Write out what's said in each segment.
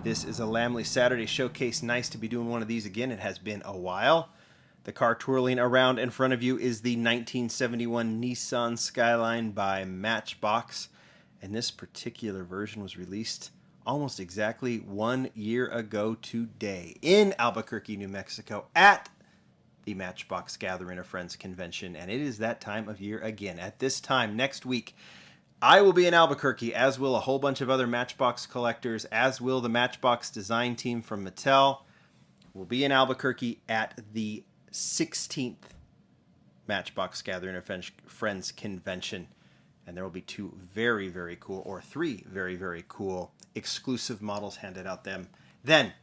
This is a Lamley Saturday Showcase. Nice to be doing one of these again. It has been a while. The car twirling around in front of you is the 1971 Nissan Skyline by Matchbox. And this particular version was released almost exactly 1 year ago today in Albuquerque, New Mexico at the Matchbox Gathering of Friends Convention. And it is that time of year again. At this time next week, I will be in Albuquerque, as will a whole bunch of other Matchbox collectors, as will the Matchbox design team from Mattel. We'll be in Albuquerque at the 16th Matchbox Gathering of Friends Convention. And there will be three very cool exclusive models handed out then.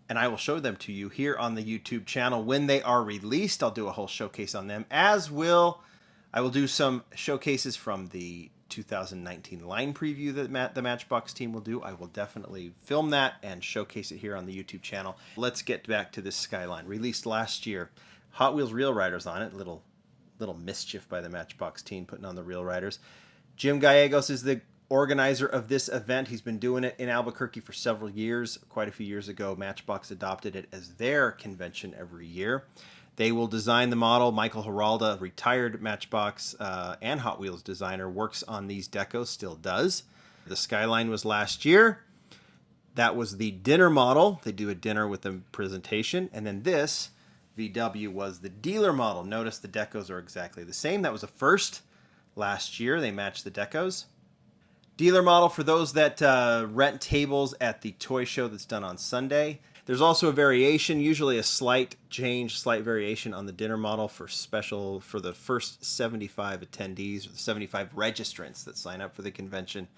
And I will show them to you here on the YouTube channel when they are released. I'll do a whole showcase on them, I will do some showcases from the 2019 line preview that the Matchbox team will do. I will definitely film that and showcase it here on the YouTube channel. Let's get back to this Skyline. Released last year. Hot Wheels Real Riders on it. Little mischief by the Matchbox team putting on the Real Riders. Jim Gallegos is the organizer of this event. He's been doing it in Albuquerque for several years. Quite a few years ago, Matchbox adopted it as their convention every year. They will design the model. Michael Giralda, retired Matchbox and Hot Wheels designer, works on these decos, still does. The Skyline was last year. That was the dinner model. They do a dinner with the presentation. And then this VW was the dealer model. Notice the decos are exactly the same. That was a first last year. They matched the decos. Dealer model for those that rent tables at the toy show that's done on Sunday. There's also a variation, usually a slight variation on the dinner model for the first 75 attendees or the 75 registrants that sign up for the convention.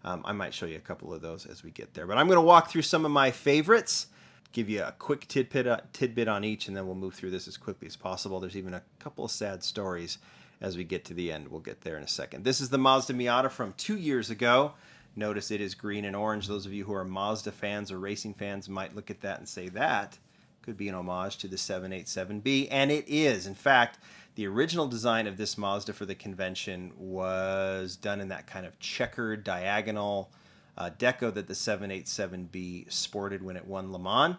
I might show you a couple of those as we get there. But I'm going to walk through some of my favorites, give you a quick tidbit on each, and then we'll move through this as quickly as possible. There's even a couple of sad stories as we get to the end. We'll get there in a second. This is the Mazda Miata from 2 years ago. Notice it is green and orange. Those of you who are Mazda fans or racing fans might look at that and say that could be an homage to the 787B, and it is. In fact, the original design of this Mazda for the convention was done in that kind of checkered diagonal deco that the 787B sported when it won Le Mans.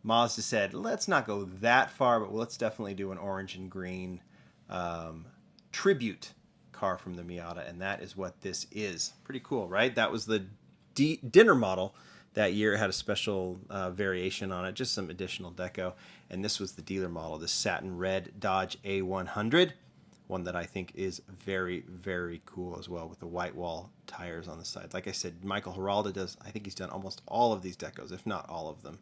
Mazda said, let's not go that far, but let's definitely do an orange and green tribute car from the Miata, and that is what this is. Pretty cool, right? That was the dinner model that year. It had a special variation on it, just some additional deco, and this was the dealer model, the satin red Dodge A100, one that I think is very cool as well, with the white wall tires on the side. Like I said, Michael Giralda I think he's done almost all of these decos, if not all of them.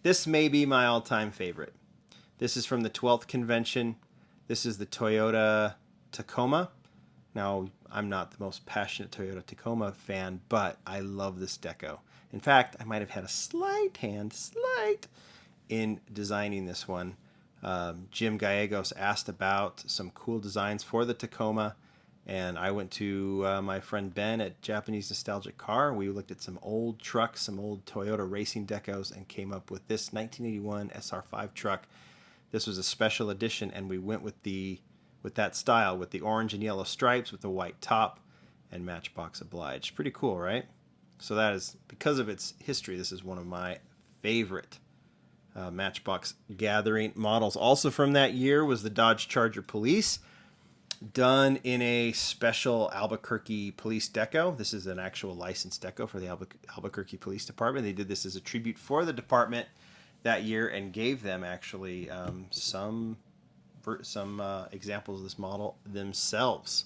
This may be my all-time favorite. This is from the 12th convention. This is the Toyota Tacoma. Now, I'm not the most passionate Toyota Tacoma fan, but I love this deco. In fact, I might have had a slight in designing this one. Jim Gallegos asked about some cool designs for the Tacoma, and I went to my friend Ben at Japanese Nostalgic Car. We looked at some old trucks, some old Toyota racing decos, and came up with this 1981 SR5 truck. This was a special edition, and we went with that style, with the orange and yellow stripes, with the white top, and Matchbox obliged. Pretty cool, right? So that is, because of its history, this is one of my favorite Matchbox Gathering models. Also from that year was the Dodge Charger Police, done in a special Albuquerque Police deco. This is an actual licensed deco for the Albuquerque Police Department. They did this as a tribute for the department that year and gave them actually some examples of this model themselves,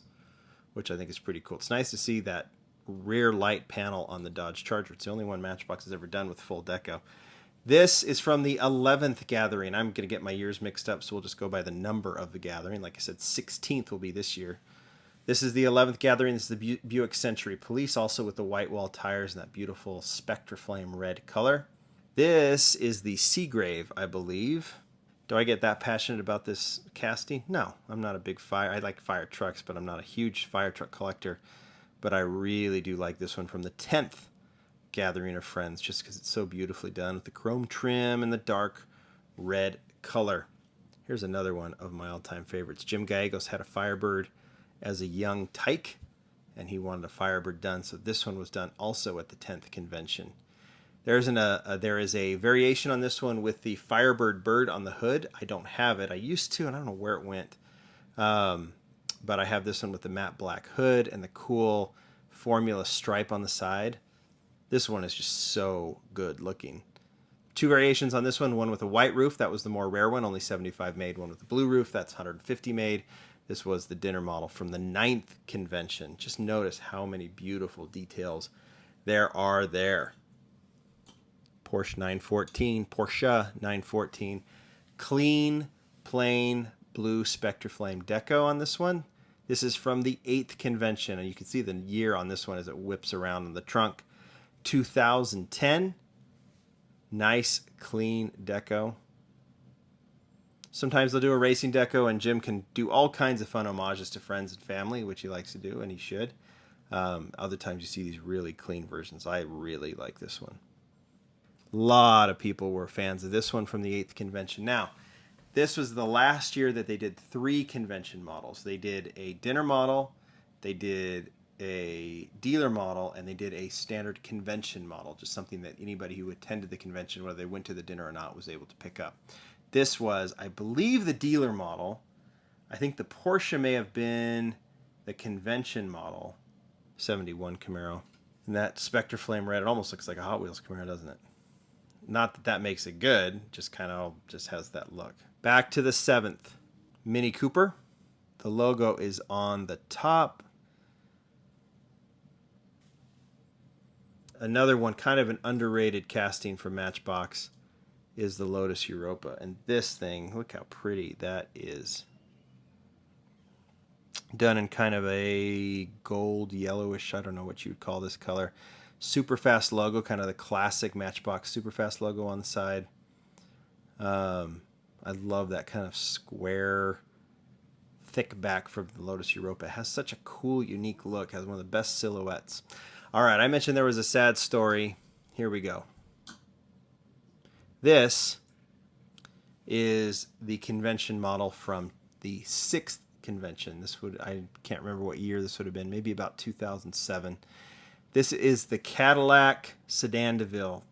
which I think is pretty cool. It's nice to see that rear light panel on the Dodge Charger. It's the only one Matchbox has ever done with full deco. This is from the 11th gathering. I'm going to get my years mixed up, so we'll just go by the number of the gathering. Like I said, 16th will be this year. This is the 11th gathering. This is the Buick Century Police, also with the white wall tires and that beautiful Spectraflame red color. This is the Seagrave, I believe. Do I get that passionate about this casting? No, I'm not a big I like fire trucks, but I'm not a huge fire truck collector. But I really do like this one from the 10th Gathering of Friends, just because it's so beautifully done with the chrome trim and the dark red color. Here's another one of my all-time favorites. Jim Gallegos had a Firebird as a young tyke, and he wanted a Firebird done, so this one was done also at the 10th convention. There is a variation on this one with the Firebird bird on the hood. I don't have it. I used to, and I don't know where it went. But I have this one with the matte black hood and the cool formula stripe on the side. This one is just so good looking. Two variations on this one with a white roof, that was the more rare one, only 75 made. One with a blue roof, that's 150 made. This was the dinner model from the 9th convention. Just notice how many beautiful details there are there. Porsche 914. Clean, plain, blue Spectraflame deco on this one. This is from the 8th convention, and you can see the year on this one as it whips around in the trunk. 2010. Nice, clean deco. Sometimes they'll do a racing deco, and Jim can do all kinds of fun homages to friends and family, which he likes to do, and he should. Other times you see these really clean versions. I really like this one. A lot of people were fans of this one from the 8th convention. Now, this was the last year that they did 3 convention models. They did a dinner model, they did a dealer model, and they did a standard convention model, just something that anybody who attended the convention, whether they went to the dinner or not, was able to pick up. This was, I believe, the dealer model. I think the Porsche may have been the convention model, 71 Camaro. And that Spectraflame red, it almost looks like a Hot Wheels Camaro, doesn't it? Not that that makes it good, just kind of just has that look. Back to the 7th. Mini Cooper. The logo is on the top. Another one, kind of an underrated casting from Matchbox, is the Lotus Europa. And this thing, look how pretty that is. Done in kind of a gold yellowish, I don't know what you would call this color. Superfast logo, kind of the classic Matchbox Superfast logo on the side. I love that kind of square, thick back from the Lotus Europa. It has such a cool, unique look. It has one of the best silhouettes. All right, I mentioned there was a sad story. Here we go. This is the convention model from the 6th convention. I can't remember what year this would have been, maybe about 2007. This is the Cadillac Sedan Deville.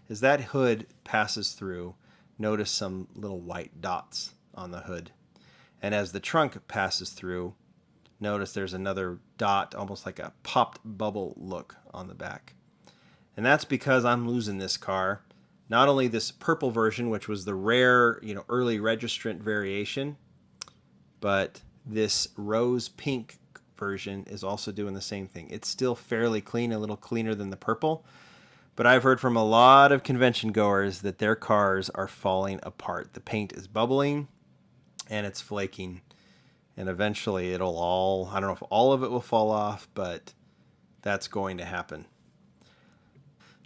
As that hood passes through, notice some little white dots on the hood. And as the trunk passes through, notice there's another dot, almost like a popped bubble look on the back. And that's because I'm losing this car. Not only this purple version, which was the rare, early registrant variation, but this rose pink version is also doing the same thing. It's still fairly clean, a little cleaner than the purple, but I've heard from a lot of convention goers that their cars are falling apart. The paint is bubbling and it's flaking, and eventually it'll all, I don't know if all of it will fall off, but that's going to happen.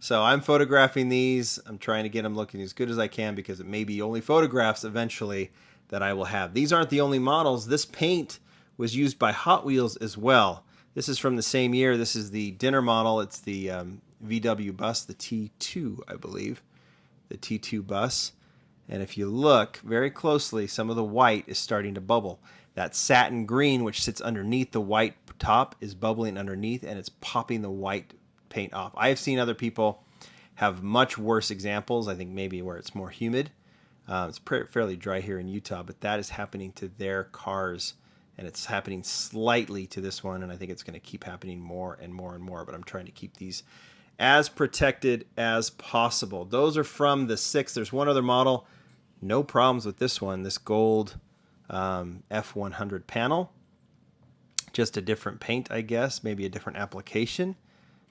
So I'm photographing these. I'm trying to get them looking as good as I can because it may be only photographs eventually that I will have. These aren't the only models. This paint was used by Hot Wheels as well. This is from the same year. This is the dinner model. It's the VW bus, the T2, I believe. The T2 bus. And if you look very closely, some of the white is starting to bubble. That satin green, which sits underneath the white top, is bubbling underneath, and it's popping the white paint off. I have seen other people have much worse examples, I think maybe where it's more humid. It's fairly dry here in Utah, but that is happening to their cars. And it's happening slightly to this one, and I think it's going to keep happening more and more and more. But I'm trying to keep these as protected as possible. Those are from the 6th. There's one other model. No problems with this one. This gold F100 panel. Just a different paint, I guess. Maybe a different application.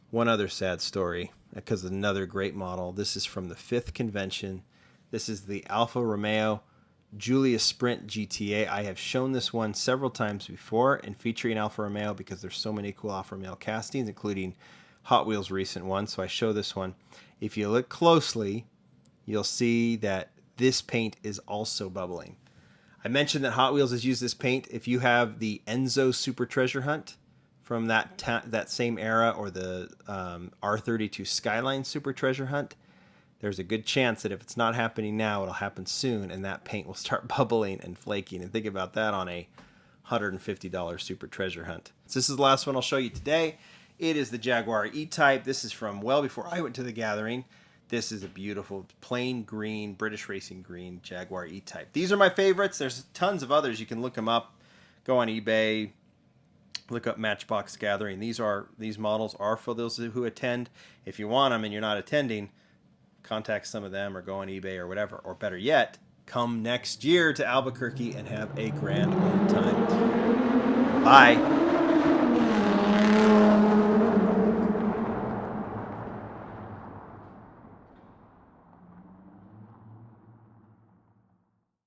One other sad story, because another great model. This is from the 5th convention. This is the Alfa Romeo Giulia Sprint GTA. I have shown this one several times before and featuring Alfa Romeo because there's so many cool Alfa Romeo castings, including Hot Wheels' recent one. So I show this one. If you look closely, you'll see that this paint is also bubbling. I mentioned that Hot Wheels has used this paint. If you have the Enzo Super Treasure Hunt from that same era, or the R32 Skyline Super Treasure Hunt, there's a good chance that if it's not happening now, it'll happen soon, and that paint will start bubbling and flaking. And think about that on a $150 Super Treasure Hunt. So this is the last one I'll show you today. It is the Jaguar EType. This is from well before I went to the gathering. This is a beautiful plain green, British racing green Jaguar E-Type. These are my favorites. There's tons of others. You can look them up. Go on eBay. Look up Matchbox Gathering. These models are for those who attend. If you want them and you're not attending, contact some of them or go on eBay or whatever. Or better yet, come next year to Albuquerque and have a grand old time. Bye.